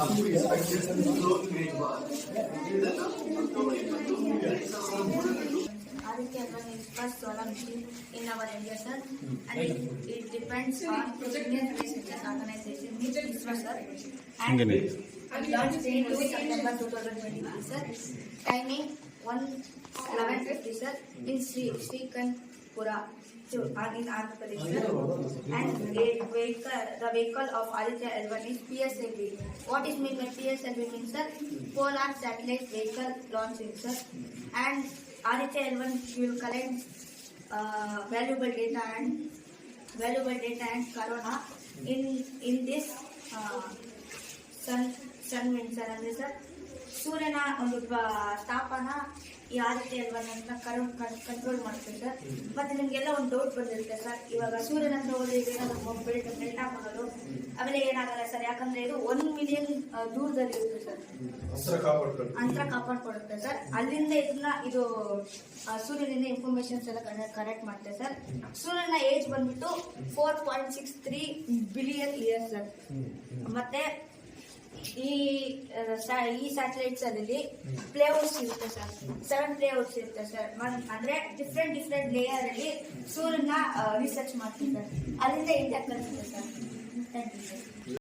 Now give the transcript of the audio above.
Aditya L1 is first solar machine in our India, sir, and it depends on Indian Space Research Organization, which is ISRO, sir, and launched in September 2023, sir. Timing 11:50, sir, in Srikanpura, in Andhra Pradesh, sir. And the vehicle of Aditya L1 is PSLV. What is meant by PSLV means, sir? Polar Satellite Vehicle Launching, sir. And Aditya L1 will collect valuable data and corona in this sun wind, sir. ಅಂದ್ರೆ sir ಸೂರ್ಯನ ಒಂದು ತಾಪನ ಈ Aditya L1 ಅಂತ control ಮಾಡ್ತೀವಿ sir. ಮತ್ತೆ ನಿಮ್ಗೆಲ್ಲ ಒಂದು ಡೌಟ್ ಬಂದಿರುತ್ತೆ ಸರ್, ಇವಾಗ ಸೂರ್ಯನ ಹತ್ರ ಹೋದ್ರೆ ಏನಾದ್ರು ಮೆಲ್ಟ್ ಆಗೋದು ಅವೆಲ್ಲ ಏನಾಗಲ್ಲ ಸರ್, ಯಾಕಂದ್ರೆ ಇದು 1 ಮಿಲಿಯನ್ ದೂರದಲ್ಲಿ ಇರುತ್ತೆ ಸರ್, ಅಂತರ ಕಾಪಾಡ್ಕೊಡುತ್ತೆ ಸರ್. ಅಲ್ಲಿಂದ ಇದು ಸೂರ್ಯನಿಂದ ಇನ್ಫಾರ್ಮೇಶನ್ಸ್ ಎಲ್ಲ ಕನೆಕ್ಟ್ ಮಾಡುತ್ತೆ ಸರ್. ಸೂರ್ಯನ ಏಜ್ ಬಂದ್ಬಿಟ್ಟು 4.63 ಬಿಲಿಯನ್ ಇಯರ್ಸ್ ಸರ್. ಮತ್ತೆ ಈ ಸ್ಯಾಟಲೈಟ್ಸ್ ಅಲ್ಲಿ ಪ್ಲೇಔಟ್ಸ್ ಇರುತ್ತೆ ಸರ್, 7 ಪ್ಲೇಔಟ್ಸ್ ಇರುತ್ತೆ ಸರ್. ಅಂದ್ರೆ ಡಿಫ್ರೆಂಟ್ ಲೇಯರ್ ಅಲ್ಲಿ ಸೂರ್ಯನ ರಿಸರ್ಚ್ ಮಾಡ್ತೀವಿ ಸರ್, ಅಲ್ಲಿಂದ ಇಂಡಿಯಾ ಕಳಿಸುತ್ತೆ ಸರ್. Thank you sir.